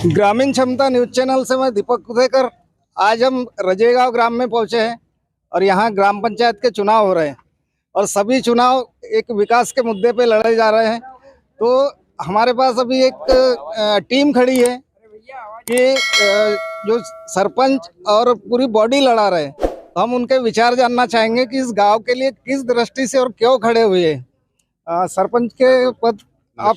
ग्रामीण क्षमता news channel से मैं दीपक उदेकर। आज हम रजेगांव ग्राम में पहुंचे हैं और यहाँ ग्राम पंचायत के चुनाव हो रहे हैं और सभी चुनाव एक विकास के मुद्दे पे लड़े जा रहे हैं। तो हमारे पास अभी एक टीम खड़ी है कि जो सरपंच और पूरी बॉडी लड़ा रहे हैं, तो हम उनके विचार जानना चाहेंगे कि इस गांव के लिए किस दृष्टि से और क्यों खड़े हुए हैं। सरपंच के पद आप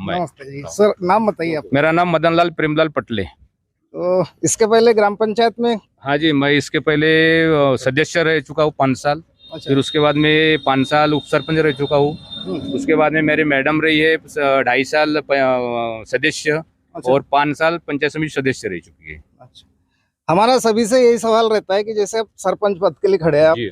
नमस्ते जी सर, नाम बताइए आप। मेरा नाम मदन लाल प्रेमलाल पटले। तो इसके पहले ग्राम पंचायत में? हाँ जी, मैं इसके पहले सदस्य रह चुका हूँ 5 साल। अच्छा। फिर उसके बाद में 5 साल उप सरपंच रह चुका हूँ। उसके बाद में मेरी मैडम रही है 2.5 साल सदस्य। अच्छा। और 5 साल पंचायत समिति सदस्य रह चुकी है। अच्छा, हमारा सभी से यही सवाल रहता है कि जैसे आप सरपंच पद के लिए खड़े हैं आप, जी।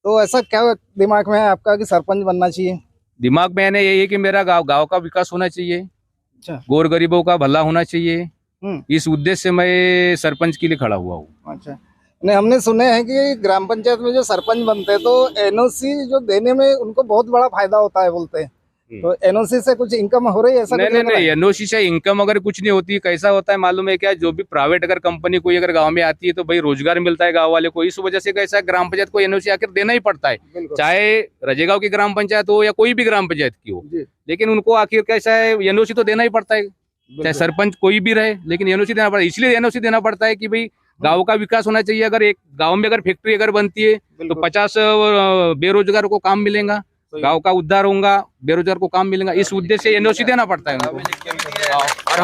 तो ऐसा क्या दिमाग में है आपका कि सरपंच बनना चाहिए? दिमाग में है यही है कि मेरा गांव का विकास होना चाहिए। अच्छा। गौर गरीबों का भला होना चाहिए। हम्म। इस उद्देश्य से मैं सरपंच के लिए खड़ा हुआ हूँ। अच्छा, नहीं, हमने सुने हैं कि ग्राम पंचायत में जो सरपंच बनते हैं तो एनओसी जो देने में उनको बहुत बड़ा फायदा होता है बोलते हैं। तो एनओसी से कुछ इनकम हो रही है? ऐसा नहीं, एनओसी से इनकम अगर कुछ नहीं होती। कैसा होता है मालूम है क्या, जो भी प्राइवेट अगर कंपनी कोई अगर गांव में आती है तो भाई रोजगार मिलता है गांव वाले को। इस वजह से कैसा ग्राम पंचायत को एनओसी आखिर देना ही पड़ता है, चाहे रजेगांव की ग्राम पंचायत हो या कोई भी ग्राम पंचायत की हो। लेकिन उनको आखिर कैसा है, एनओसी तो देना ही पड़ता है, चाहे सरपंच कोई भी रहे, लेकिन एनओसी देना पड़ता है। इसलिए एनओसी देना पड़ता है कि भाई गांव का विकास होना चाहिए। अगर एक गांव में अगर फैक्ट्री अगर बनती है तो 50 बेरोजगार को काम मिलेगा, गांव का उद्धार होगा, बेरोजगार को काम मिलेगा। इस उद्देश्य से एनओसी देना पड़ता है उनको। और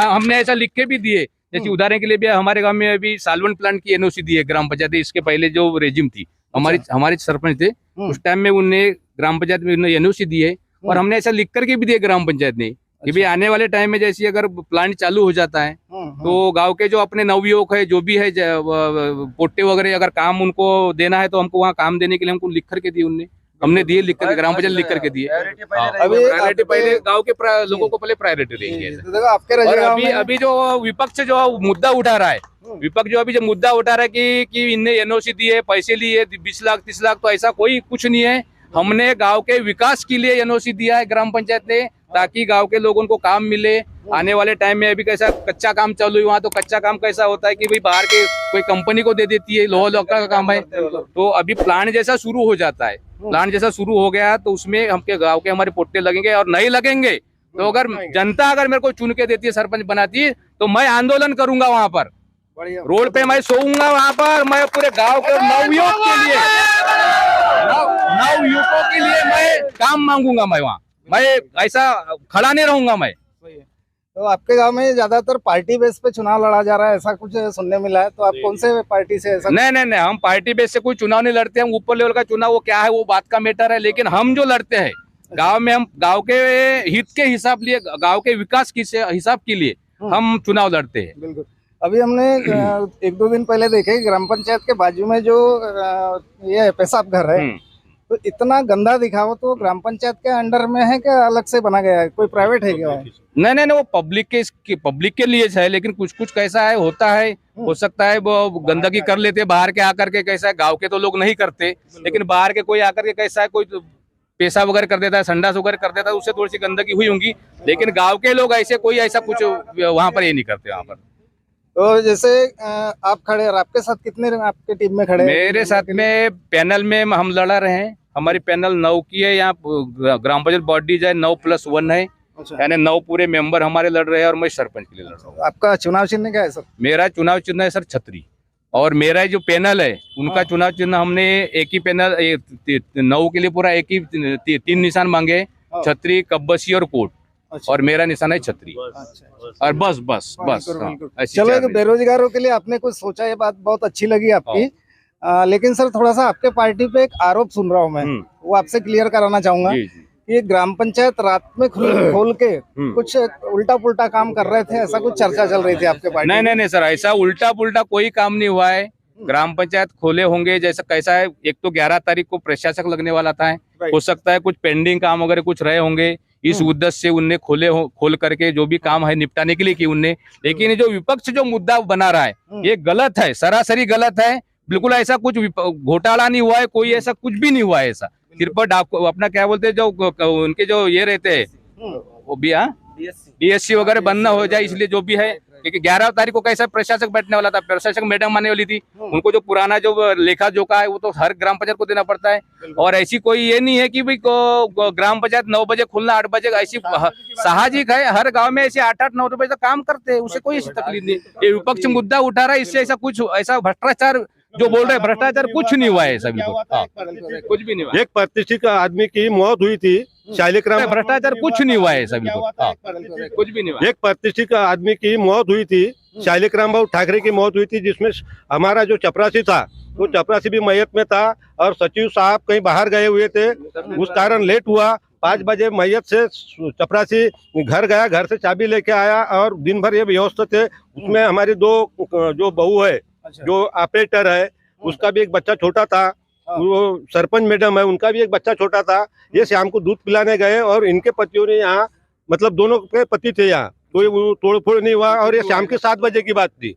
हमने ऐसा लिख के भी दिए। जैसे उदाहरण के लिए भी हमारे गांव में अभी सालवन प्लांट की एनओसी दी है ग्राम पंचायत। इसके पहले जो रेजिम थी, हमारे सरपंच थे उस टाइम में, उन्हें ग्राम पंचायत में एनओसी दी है। और हमने ऐसा लिख करके भी दिया ग्राम पंचायत ने कि भाई आने वाले टाइम में जैसे अगर प्लांट चालू हो जाता है तो गांव के जो अपने नवयुवक है, जो भी है पोटे वगैरह, अगर काम उनको देना है तो हमको वहाँ काम देने के लिए हमको लिख करके दिए उनने। हमने दिए लिख करके, ग्राम पंचायत लिख करके दिए। अभी पहले गांव के लोगों को पहले प्रायोरिटी देंगे। अभी जो विपक्ष जो मुद्दा उठा रहा है, विपक्ष जो अभी जो मुद्दा उठा रहा है कि इनने एनओसी दी है, पैसे लिए 20 लाख 30 लाख, तो ऐसा कोई कुछ नहीं है। हमने गांव के विकास के लिए एनओसी दिया है ग्राम पंचायत ने, ताकि गांव के लोगों को काम मिले। आने वाले टाइम में अभी कैसा कच्चा काम चालू है वहाँ, तो कच्चा काम कैसा होता है कि भाई बाहर के कोई कंपनी को दे देती है, लोहा लक्कड़ का काम है। तो अभी प्लांट जैसा शुरू हो जाता है, प्लांट जैसा शुरू हो गया तो उसमें हमके गांव के हमारे पोटे लगेंगे। और नहीं लगेंगे तो अगर जनता अगर मेरे को चुन के देती है, सरपंच बनाती है, तो मैं आंदोलन करूंगा वहाँ पर, रोड पे मैं सोऊंगा वहाँ पर। मैं पूरे गांव के नवयुवक के लिए मैं काम मांगूंगा। मैं वहाँ मैं ऐसा खड़ा नहीं रहूंगा मैं। तो आपके गांव में ज्यादातर पार्टी बेस पे चुनाव लड़ा जा रहा है, ऐसा कुछ सुनने मिला है? तो आप कौन से पार्टी से? ऐसा नहीं, हम पार्टी बेस से कोई चुनाव नहीं लड़ते। हम ऊपर लेवल का चुनाव वो क्या है वो बात का मैटर है। लेकिन हम जो लड़ते हैं गांव में, हम गांव के हित के हिसाब लिए, गांव के विकास के हिसाब के लिए हम चुनाव लड़ते हैं। बिल्कुल। अभी हमने 1-2 दिन पहले देखे ग्राम पंचायत के बाजू में जो ये पेशाब घर है, तो इतना गंदा दिखा। वो तो ग्राम पंचायत के अंडर में है क्या, अलग से बना गया है? कोई प्राइवेट है क्या? नहीं, वो पब्लिक के लिए है। लेकिन कुछ कैसा है, होता है, हो सकता है वो गंदगी कर लेते बाहर के आकर के। कैसा है, गांव के तो लोग नहीं करते, लेकिन बाहर के कोई आकर के कैसा है, कोई पेशाब वगैरह कर देता है, संडास वगैरह कर देता है, उससे थोड़ी सी गंदगी हुई होंगी। लेकिन गाँव के लोग ऐसे कोई ऐसा कुछ वहाँ पर ये नहीं करते। वहाँ पर तो जैसे आप खड़े, और आपके साथ कितने आपके टीम में खड़े? मेरे साथ में पैनल में हम लड़ा रहे हैं। हमारी पैनल 9 की है। यहाँ ग्राम पंचायत बॉडी जो है 9+1 है। अच्छा। यानी 9 पूरे मेंबर हमारे लड़ रहे हैं और मैं सरपंच के लिए लड़ रहा हूँ। आपका चुनाव चिन्ह क्या है सर? मेरा चुनाव चिन्ह है सर छतरी। और मेरा जो पैनल है उनका चुनाव चिन्ह, हमने एक ही पैनल 9 के लिए पूरा एक ही 3 निशान मांगे, छतरी, कब्बसी और कोट। अच्छा। और मेरा निशान है छतरी। और बस चलो, बेरोजगारों के लिए आपने कुछ सोचा, ये बात बहुत अच्छी लगी आपकी। लेकिन सर थोड़ा सा आपके पार्टी पे एक आरोप सुन रहा हूँ मैं, वो आपसे क्लियर कराना चाहूंगा। ये ग्राम पंचायत रात में खोल के कुछ उल्टा पुल्टा काम कर रहे थे, ऐसा कुछ चर्चा चल रही थी आपके पार्टी? नहीं सर, ऐसा उल्टा पुल्टा कोई काम नहीं हुआ है। ग्राम पंचायत खोले होंगे, जैसा कैसा है, एक तो 11 तारीख को प्रशासक लगने वाला था, हो सकता है कुछ पेंडिंग काम वगैरह कुछ रहे होंगे। इस उद्देश्य से उनने खोल करके जो भी काम है निपटाने के लिए की उनने। लेकिन जो विपक्ष जो मुद्दा बना रहा है ये गलत है, सरासरी गलत है। बिल्कुल ऐसा कुछ घोटाला नहीं हुआ है, कोई ऐसा कुछ भी नहीं हुआ है ऐसा। सिर्फ अपना क्या बोलते हैं जो उनके जो ये रहते हैं वो भी डीएससी वगैरह बंद ना हो जाए, इसलिए जो भी है, क्योंकि 11 तारीख को कैसा प्रशासक बैठने वाला था, प्रशासक मैडम आने वाली थी, उनको जो पुराना जो लेखा जोखा है वो तो हर ग्राम पंचायत को देना पड़ता है। और ऐसी कोई ये नहीं है कि भाई ग्राम पंचायत 9 बजे खुलना 8 बजे, ऐसी साहजिक है, हर गांव में ऐसे 8-8-9 बजे तक काम करते हैं, उससे कोई ऐसी तकलीफ नहीं। ये विपक्ष मुद्दा उठा रहा है, इससे ऐसा कुछ ऐसा भ्रष्टाचार जो बोल रहे हैं, भ्रष्टाचार कुछ नहीं हुआ है ऐसा, बिल्कुल कुछ भी नहीं हुआ। एक प्रतिष्ठित आदमी की मौत हुई थी शालिग्राम, भ्रष्टाचार कुछ नहीं हुआ है ऐसा, बिल्कुल कुछ भी नहीं हुआ। एक प्रतिष्ठित आदमी की मौत हुई थी, शालिग्राम बाबू ठाकरे की मौत हुई थी, जिसमें हमारा जो चपरासी था वो चपरासी भी मैयत में था, और सचिव साहब कहीं बाहर गए हुए थे, उस कारण लेट हुआ। 5 बजे मैयत से चपरासी घर गया, घर से चाबी लेके आया, और दिन भर ये व्यवस्था थे। उसमें हमारी 2 जो बहू है, जो ऑपरेटर है, उसका भी एक बच्चा छोटा था, वो सरपंच मैडम है, उनका भी एक बच्चा छोटा था। ये शाम को दूध पिलाने गए, और इनके पतियों ने यहाँ, मतलब दोनों के पति थे यहाँ, कोई तोड़ फोड़ नहीं हुआ। और ये शाम के 7 बजे की बात थी,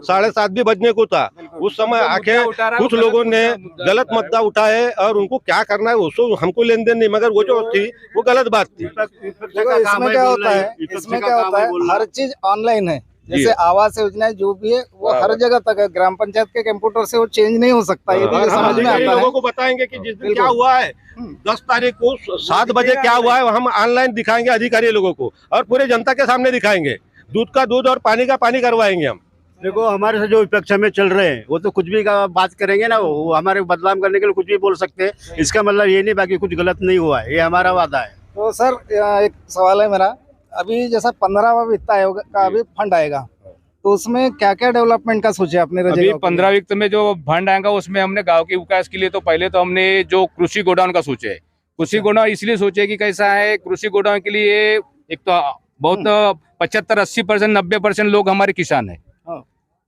7:30 भी बजने को था। उस समय आके कुछ लोगों ने गलत मुद्दा उठाए, और उनको क्या करना है उसको हमको लेन देन नहीं, मगर वो जो थी वो गलत बात थी। देखो इसमें क्या होता है, इसमें क्या होता है, हर चीज ऑनलाइन है। जैसे आवास योजना जो भी है वो हर जगह तक है, ग्राम पंचायत के कंप्यूटर से वो चेंज नहीं हो सकता, ये भी समझ में आता है। लोगों को बताएंगे कि जिस दिन क्या हुआ है, 10 तारीख को 7 बजे क्या हुआ है, हम ऑनलाइन दिखाएंगे अधिकारी लोगों को, और पूरे जनता के सामने दिखाएंगे। दूध का दूध और पानी का पानी करवाएंगे हम। देखो हमारे से जो विपक्ष में चल रहे हैं वो तो कुछ भी का बात करेंगे ना, वो हमारे बदनाम करने के लिए कुछ भी बोल सकते हैं। इसका मतलब ये नहीं बाकी कुछ गलत नहीं हुआ है, ये हमारा वादा है। तो सर एक सवाल है मेरा, अभी जैसा 15वां वित्त आयोग का अभी फंड आएगा, तो उसमें क्या क्या डेवलपमेंट का सोचा आपने? अभी 15 वित्त में जो फंड आएगा उसमें हमने गांव के विकास के लिए तो पहले तो हमने जो कृषि गोडाउन का सोचा है। कृषि गोडाउन इसलिए सोचे कि कैसा है, कृषि गोडाउन के लिए एक तो बहुत 75-80%, 90% लोग हमारे किसान है।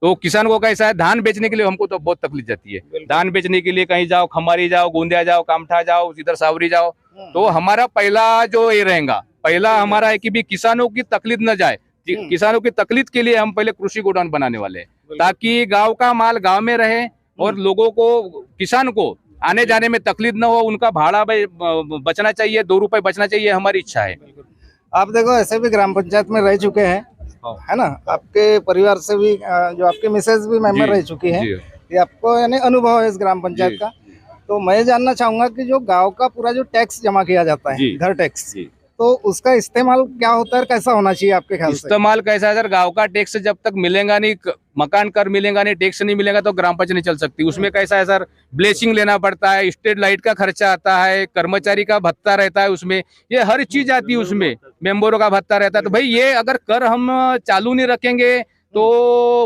तो किसान को कैसा है, धान बेचने के लिए हमको तो बहुत तकलीफ जाती है। धान बेचने के लिए कहीं जाओ, खमारी जाओ, गोंदिया जाओ, कामठा जाओ, इधर सावरी जाओ। तो हमारा पहला जो ये रहेगा, पहला हमारा है कि भी किसानों की तकलीफ न जाए। किसानों की तकलीफ के लिए हम पहले कृषि गोडाउन बनाने वाले हैं, ताकि गांव का माल गांव में रहे, और लोगों को, किसान को आने जाने में तकलीफ न हो, उनका भाड़ा बचना चाहिए, 2 रुपए बचना चाहिए, हमारी इच्छा है। आप देखो ऐसे भी ग्राम पंचायत में रह चुके हैं, है ना, आपके परिवार से भी जो आपके मिसेज भी मेंबर रह चुकी हैं, ये आपको यानी अनुभव है इस ग्राम पंचायत का। तो मैं जानना चाहूंगा कि जो गांव का पूरा जो टैक्स जमा किया जाता है, घर टैक्स, तो उसका इस्तेमाल क्या होता है, कैसा होना चाहिए आपके ख्याल से? इस्तेमाल कैसा है सर, गांव का टैक्स जब तक मिलेगा नहीं, मकान कर मिलेगा नहीं, टैक्स नहीं मिलेगा तो ग्राम पंचायत नहीं चल सकती। उसमें कैसा है सर, ब्लेसिंग लेना पड़ता है, स्ट्रीट लाइट का खर्चा आता है, कर्मचारी का भत्ता रहता है, उसमें ये हर चीज आती है, उसमें मेंबरों का भत्ता रहता है। तो भाई ये अगर कर हम चालू नहीं रखेंगे तो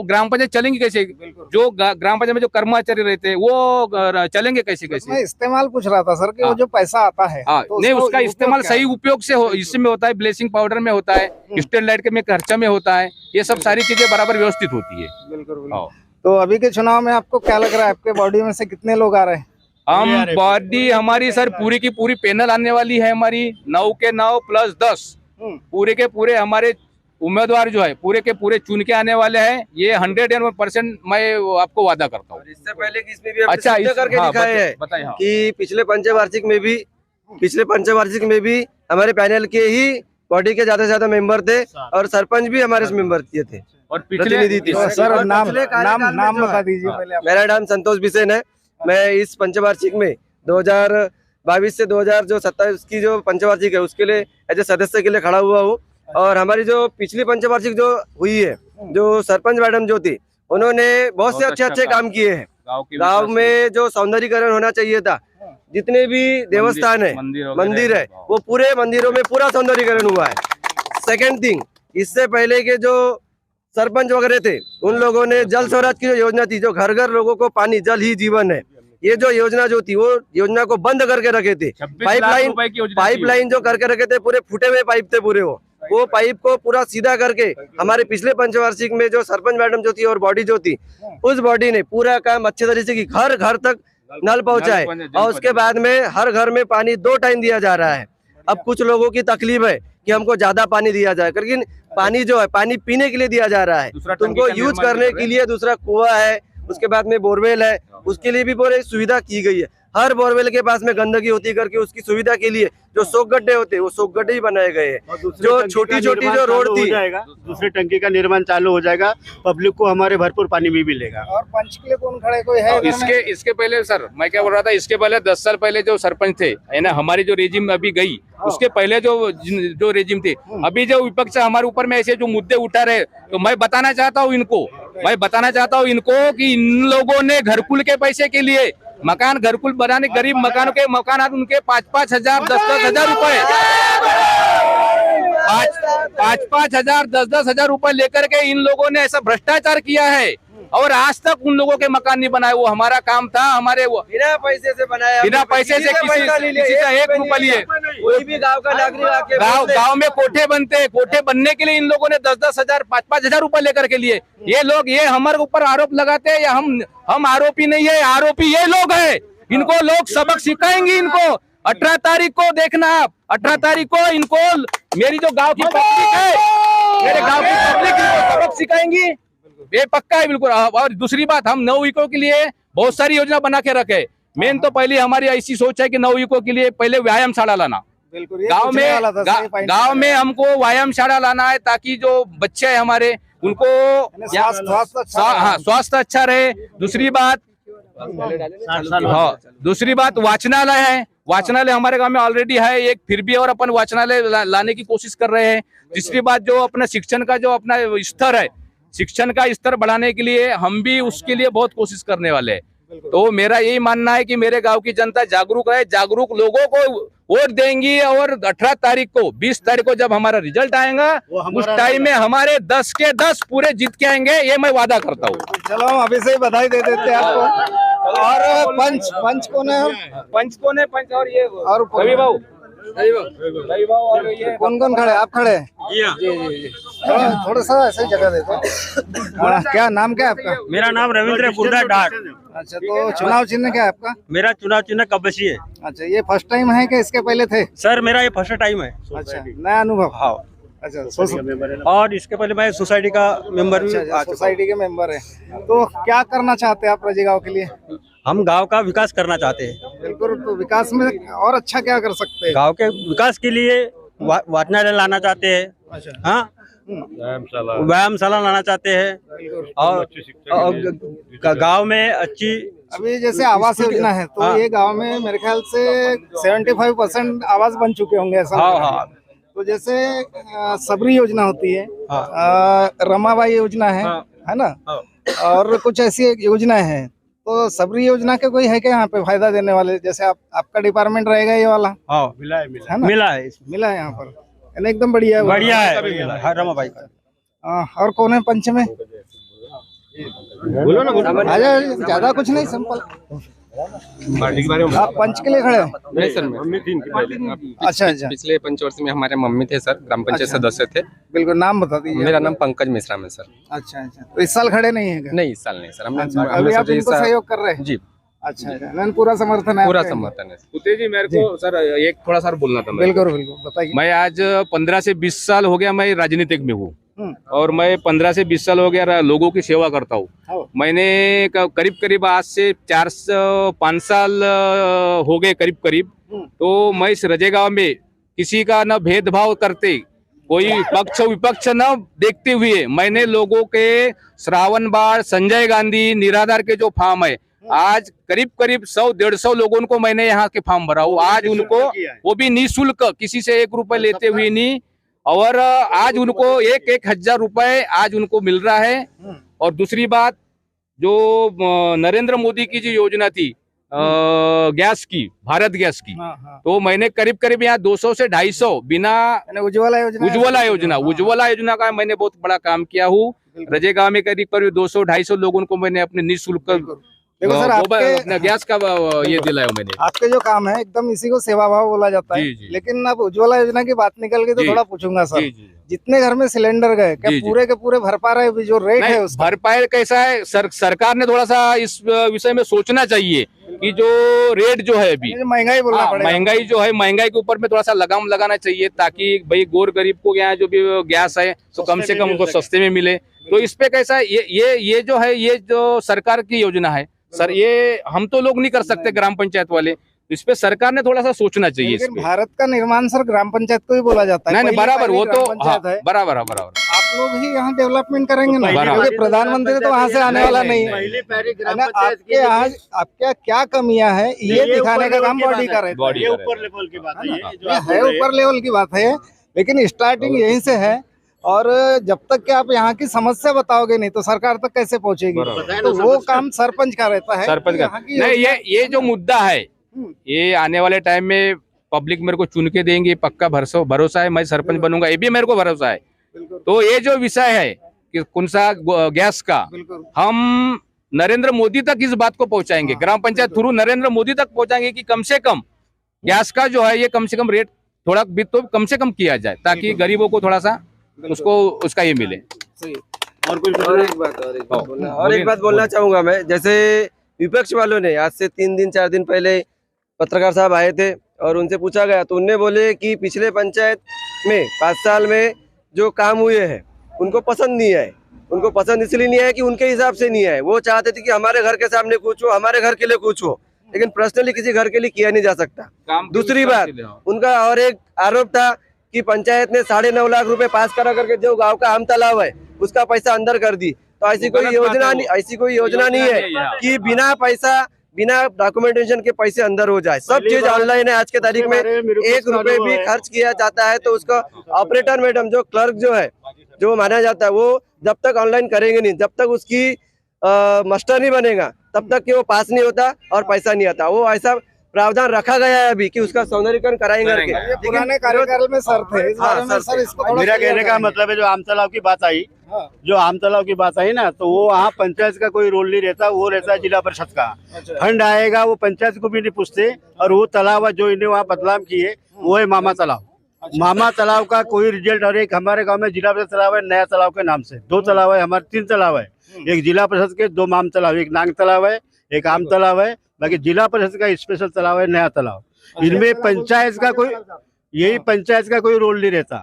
ग्राम पंचायत चलेंगी कैसे? जो ग्राम पंचायत में जो कर्मचारी रहते हैं वो चलेंगे कैसे? मैं इस्तेमाल पूछ रहा था सर कि वो जो पैसा आता है, तो नहीं, उसका इस्तेमाल सही उपयोग से हो, इसमें होता है, ब्लेसिंग पाउडर में होता है, स्ट्रीट लाइट के में खर्चा में होता है, ये सब सारी चीजें बराबर व्यवस्थित होती है। बिल्कुल। तो अभी के चुनाव में आपको क्या लग रहा है, आपके बॉडी में से कितने लोग आ रहे हैं? हम बॉडी हमारी सर पूरी की पूरी पैनल आने वाली है हमारी, 9 के 9 प्लस 10, पूरे के पूरे हमारे उम्मीदवार जो है पूरे के पूरे चुन के आने वाले हैं। ये 101% मैं आपको वादा करता हूँ। इससे पहले कि इसमें भी अच्छा करके दिखाए हैं कि पिछले पंचवार्षिक में भी हमारे पैनल के ही बॉडी के ज्यादा से ज्यादा मेंबर थे, और सरपंच भी हमारे मेंबर थे और प्रतिनिधि थे। सर नाम बता दीजिए पहले। मेरा नाम संतोष बिसेन है। मैं इस पंचवार्षिक में 2022 से 2027 की जो पंचवार्षिक है उसके लिए एज ए सदस्य के लिए खड़ा हुआ हूँ। और हमारी जो पिछली पंचवार्षिक जो हुई है, जो सरपंच मैडम जो थी, उन्होंने बहुत से अच्छे काम किए हैं। गांव में जो सौंदर्यीकरण होना चाहिए था, जितने भी देवस्थान है, मंदिर है, वो पूरे मंदिरों में पूरा सौंदर्यीकरण हुआ है। सेकंड थिंग, इससे पहले के जो सरपंच वगैरह थे उन लोगों ने जल स्वराज की जो योजना थी, जो घर घर लोगों को पानी, जल ही जीवन है, ये जो योजना जो थी वो योजना को बंद करके रखे थे। पाइपलाइन जो करके रखे थे, पूरे फूटे हुए पाइप थे पूरे, वो पाइप को पूरा सीधा करके हमारे पिछले पंचवार्षिक में जो सरपंच मैडम जो थी और बॉडी जो थी, उस बॉडी ने पूरा काम अच्छे तरीके से की, घर घर तक नल पहुंचाए, और उसके बाद में हर घर में पानी 2 टाइम दिया जा रहा है। अब कुछ लोगों की तकलीफ है कि हमको ज्यादा पानी दिया जाए, लेकिन पानी जो है पानी पीने के लिए दिया जा रहा है, तुमको यूज करने के लिए दूसरा कुआं है, उसके बाद में बोरवेल है, उसके लिए भी पूरी सुविधा की गई है। हर बोरवेल के पास में गंदगी होती करके उसकी सुविधा के लिए जो सोक गड्ढे होते हैं वो सोक गड्ढे ही बनाए गए हैं। जो छोटी छोटी जो रोड थी, दूसरी टंकी का निर्माण चालू हो जाएगा, पब्लिक को हमारे भरपूर पानी भी मिलेगा। और पंच के लिए कौन खड़े, कोई है इधर में? इसके पहले सर मैं क्या बोल रहा था, इसके पहले 10 साल पहले जो सरपंच थे है ना, हमारी जो रेजिम अभी गई उसके पहले जो रेजिम थे, अभी जो विपक्ष हमारे ऊपर में ऐसे जो मुद्दे उठा रहे, तो मैं बताना चाहता हूँ इनको कि इन लोगों ने घरकुल के पैसे के लिए मकान घरकुल बनाने, गरीब मकानों के मकान उनके 5-5 हजार 10-10 हजार रुपए 5-5 हजार 10-10 हजार रुपए लेकर के इन लोगों ने ऐसा भ्रष्टाचार किया है और आज तक उन लोगों के मकान नहीं बनाए। वो हमारा काम था, हमारे वो बिना पैसे से बनाया, बिना पैसे से किसी का 1 रुपया लिए। कोई भी गांव का नागरिक आके गांव में कोठे बनते हैं, कोठे बनने के लिए इन लोगों ने 10-10 हजार 5-5 हजार रुपए लेकर के लिए। ये हमारे ऊपर आरोप लगाते हैं, या हम आरोपी नहीं है, आरोपी ये लोग है। इनको लोग सबक सिखाएंगे। इनको 18 तारीख को देखना आप, 18 तारीख को इनको मेरी जो गांव की पब्लिक है, मेरे गांव की पब्लिक इनको सबक सिखाएंगी, ये पक्का है बिल्कुल। और दूसरी बात, हम नवयुवकों के लिए बहुत सारी योजना बना के रखे। मेन तो पहले हमारी ऐसी सोच है कि नवयुवकों के लिए पहले व्यायामशाला लाना, गांव में हमको व्यायामशाला लाना है, ताकि जो बच्चे हैं हमारे उनको स्वास्थ्य अच्छा रहे। दूसरी बात वाचनालय है, वाचनालय हमारे गांव में ऑलरेडी है एक, फिर भी और अपन वाचनालय लाने की कोशिश कर रहे हैं। तीसरी बात, जो अपना शिक्षण का जो अपना स्तर है, शिक्षण का स्तर बढ़ाने के लिए हम भी उसके लिए बहुत कोशिश करने वाले हैं। तो मेरा यही मानना है कि मेरे गांव की जनता जागरूक है, जागरूक लोगों को वोट देंगी, और 18 तारीख को 20 तारीख को जब हमारा रिजल्ट आएगा उस टाइम में हमारे 10 के 10 पूरे जीत के आएंगे, ये मैं वादा करता हूँ। चलो हम अभी से ही बधाई दे देते हैं आपको। और पंच कौन है? पंच और ये और रवि बाबू और ये कौन खड़े? आप खड़े? जी। थोड़ा सा ऐसे जगह दे दो। क्या नाम क्या है आपका? मेरा नाम रविंद्र गुर्दा डाट। अच्छा, तो चुनाव चिन्ह क्या है आपका? मेरा चुनाव चिन्ह कबशी है। अच्छा, ये फर्स्ट टाइम है कि इसके पहले थे? सर मेरा ये फर्स्ट टाइम है। अच्छा, नया अनुभव? हाँ। अच्छा, और इसके पहले मैं सोसाइटी का मेंबर भी। अच्छा, सोसाइटी के मेंबर है। तो क्या करना चाहते हैं आप रजे गाँव के लिए? हम गांव का विकास करना चाहते हैं। बिल्कुल, तो विकास में और अच्छा क्या कर सकते हैं? गांव के विकास के लिए वाचनालय लाना चाहते हैं। अच्छा, हाँ, व्यायामशाला लाना चाहते हैं, और गांव में अच्छी अभी जैसे आवास योजना है, तो हाँ। ये गांव में मेरे ख्याल से 75% आवास बन चुके होंगे, ऐसा? हाँ। तो जैसे सबरी योजना होती है, रमाबाई योजना है ना, और कुछ ऐसी एक योजना है, तो सबरी योजना के कोई है क्या यहाँ पे फायदा देने वाले? जैसे आपका डिपार्टमेंट रहेगा ये वाला? हाँ, मिला है यहाँ पर, यानी एकदम बढ़िया है। रमाबाई। और कौन है पंच में? बोलो ना, आजा, ज्यादा कुछ नहीं, सिंपल। आप पंच के लिए खड़े हो? नहीं सर, अच्छा। पिछले पंचवर्ष में हमारे मम्मी थे सर, ग्राम पंचायत सदस्य थे। बिल्कुल, नाम बता दीजिए। मेरा नाम पंकज मिश्रा है सर। अच्छा, तो इस साल खड़े नहीं है क्या? नहीं, इस साल नहीं सर, हमने अभी आप इनको सहयोग कर रहे हैं? जी, अच्छा, पूरा समर्थन है? पूरा समर्थन है। कुत्ते जी, मेरे को सर एक थोड़ा सा बोलना था। बिल्कुल, बताइए। मैं आज 15 से 20 साल हो गया मैं राजनीतिक में हूँ, और मैं 15 से 20 साल हो गया लोगों की सेवा करता हूँ। मैंने करीब आज से 4-5 साल हो गए करीब। तो मैं इस रजे गाँव में किसी का न भेदभाव करते, कोई पक्ष विपक्ष न देखते हुए, मैंने लोगों के श्रावण बाड़, संजय गांधी, निराधार के जो फार्म है, आज करीब 100-150 लोगों को मैंने यहाँ के फॉर्म भरा हूँ। आज उनको वो भी निःशुल्क, किसी से 1 रुपए लेते हुए नहीं, और आज उनको 1,000 रुपए आज उनको मिल रहा है। और दूसरी बात, जो नरेंद्र मोदी की जो योजना थी गैस की, भारत गैस की, तो मैंने करीब यहाँ 200 से 250 बिना उज्ज्वला योजना का मैंने बहुत बड़ा काम किया हूँ। रजे गाँव में करीब 200-250 लोगों को मैंने अपने निःशुल्क देखो सर, आपके गैस का ये दिलाया मैंने। आपके जो काम है एकदम इसी को सेवा भाव बोला जाता है। लेकिन अब उज्ज्वला योजना की बात निकल गई तो थोड़ा पूछूंगा सर, जितने घर में सिलेंडर गए, क्या पूरे के पूरे भर पा रहे हैं? जो रेट है उसका भर पाए कैसा है? सरकार ने थोड़ा सा इस विषय में सोचना चाहिए कि जो रेट जो है अभी महंगाई बोलना पड़ेगा, महंगाई जो है, महंगाई के ऊपर में थोड़ा सा लगाम लगाना चाहिए, ताकि भाई गोर गरीब को यहाँ जो भी गैस है तो कम से कम उनको सस्ते में मिले। तो इस पे कैसा है, ये जो है, ये जो सरकार की योजना है सर, ये हम तो लोग नहीं कर सकते ग्राम पंचायत वाले, इस पे सरकार ने थोड़ा सा सोचना चाहिए इस लेकिन पे। भारत का निर्माण सर ग्राम पंचायत को ही बोला जाता है। नहीं पहली बराबर, वो ग्राम तो पंचायत है। बराबर है, बराबर। आप लोग ही यहाँ डेवलपमेंट करेंगे ना, बराबर। क्योंकि प्रधानमंत्री तो वहाँ से आने वाला नहीं है। पहली पहली ग्राम ना, पंचायत आपके यहाँ आपके क्या कमियां है ये ये दिखाने ऊपर का काम लेवल की बॉडी बात का है। रहता है। ये ऊपर लेवल की बात है, ये जो ये आप है बोल रहे हैं। ऊपर लेवल की बात है, लेकिन स्टार्टिंग यहीं से है। और जब तक कि आप यहाँ की समस्या बताओगे नहीं तो सरकार तक कैसे पहुँचेगी। बराबर। तो वो काम सरपंच का रहता है। सरपंच का यहाँ की नहीं, योजना- ये जो मुद्दा है, ये आने वाले टाइम में पब्लिक मेरे को चुन के देंगे, पक्का भरोसा है, मैं सरपंच बनूंगा, ये भी मेरे को भरोसा है। बिल्कुल, तो ये जो विषय है कि कौन सा गैस का, बिल्कुल। हम नरेंद्र मोदी तक इस बात को पहुंचाएंगे, ग्राम पंचायत थ्रू नरेंद्र मोदी तक पहुंचाएंगे कि कम से कम गैस का जो है ये कम से कम रेट थोड़ा भी तो कम से कम किया जाए, ताकि गरीबों को थोड़ा सा उसको उसका ये मिले। और कुछ और एक बात बोलना चाहूंगा मैं, जैसे विपक्ष वालों ने आज से 3 दिन 4 दिन पहले पत्रकार साहब आए थे और उनसे पूछा गया तो उनने बोले कि पिछले पंचायत में 5 साल में जो काम हुए हैं उनको पसंद नहीं आए। उनको पसंद इसलिए नहीं आया कि उनके हिसाब से नहीं आए, वो चाहते थे कि हमारे घर के सामने कुछ हो, हमारे घर के लिए कुछ हो, लेकिन पर्सनली किसी घर के लिए किया नहीं जा सकता। दूसरी बात, उनका और एक आरोप था कि पंचायत ने 9.5 लाख रुपए पास करा करके जो गांव का आम तालाब है उसका पैसा अंदर कर दी। तो ऐसी कोई योजना नहीं है कि बिना डॉक्यूमेंटेशन के पैसे अंदर हो जाए। सब चीज ऑनलाइन है आज के तारीख में। 1 रुपए भी खर्च किया जाता है तो उसका ऑपरेटर मैडम, जो क्लर्क जो है, जो माना जाता है, वो जब तक ऑनलाइन करेंगे नहीं, जब तक उसकी मास्टर नहीं बनेगा, तब तक कि वो पास नहीं होता और पैसा नहीं आता। वो ऐसा प्रावधान रखा गया है अभी कि उसका सौंदर्यीकरण कराएंगे करके। ये पुराने कार्यकाल में सर थे, इस बारे में सर इसको थोड़ा मेरा clear कहने का करेंगे। मतलब है, जो आम तालाब की बात आई, हाँ। जो आम तालाब की बात आई ना, तो वो वहाँ पंचायत का कोई रोल नहीं रहता, वो रहता है जिला परिषद का। फंड आएगा वो पंचायत को भी नहीं पूछते। और वो तालाब जो इन्हें वहाँ बदलाव किए वो है मामा तालाब। मामा तालाब का कोई रिजल्ट, और एक हमारे गांव में जिला परिषद तालाब है नया तालाब के नाम से, 2 तालाब है, हमारे 3 तालाब है। एक जिला परिषद के 2 माम तालाब, एक नांग तालाब है, एक आम तालाब है, बाकी जिला परिषद का स्पेशल तालाब है नया तालाब। इनमें पंचायत का कोई, यही पंचायत का कोई रोल नहीं रहता।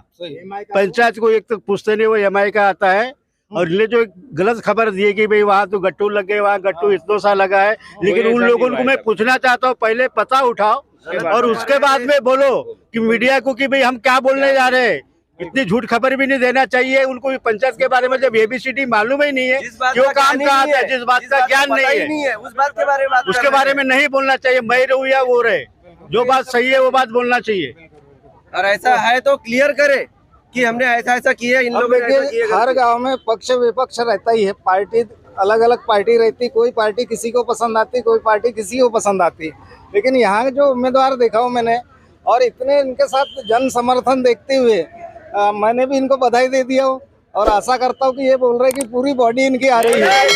पंचायत को एक तो पूछते नहीं, वो एमआई का आता है। और ये जो गलत खबर दी है कि भाई वहाँ तो गट्टू लग गए, वहाँ गट्टू इतना सा लगा है, लेकिन उन लोगों को मैं पूछना चाहता हूँ, पहले पता उठाओ और उसके बाद में बोलो कि मीडिया को कि भाई हम क्या बोलने जा रहे हैं। इतनी झूठ खबर भी नहीं देना चाहिए उनको भी। पंचायत के बारे में जब ABCD मालूम ही नहीं है, क्यों काम कहा आता है, जिस बात का ज्ञान नहीं है उस बात के बारे में उसके बारे में नहीं बोलना चाहिए। मैं रहूं या वो रहे, जो बात सही है वो बात बोलना चाहिए। और ऐसा है तो क्लियर करे कि हमने ऐसा किया, इन अब लोगों ने ऐसा देखिए, किया। हर गांव में पक्ष विपक्ष रहता ही है, पार्टी अलग अलग पार्टी रहती, कोई पार्टी किसी को पसंद आती, कोई पार्टी किसी को पसंद आती। लेकिन यहाँ जो उम्मीदवार देखा हूँ मैंने, और इतने इनके साथ जन समर्थन देखते हुए मैंने भी इनको बधाई दे दिया हो, और आशा करता हूँ कि ये बोल रहे हैं कि पूरी बॉडी इनकी आ रही है।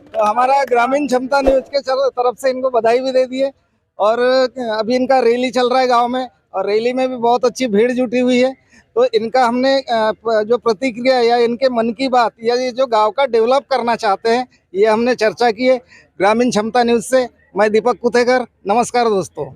तो हमारा ग्रामीण क्षमता न्यूज के तरफ से इनको बधाई भी दे दिए। और अभी इनका रैली चल रहा है गांव में, और रैली में भी बहुत अच्छी भीड़ जुटी हुई है। तो इनका हमने जो प्रतिक्रिया या इनके मन की बात या ये जो गांव का डेवलप करना चाहते हैं, ये हमने चर्चा की है। ग्रामीण क्षमता न्यूज से मैं दीपक कुथेकर, नमस्कार दोस्तों।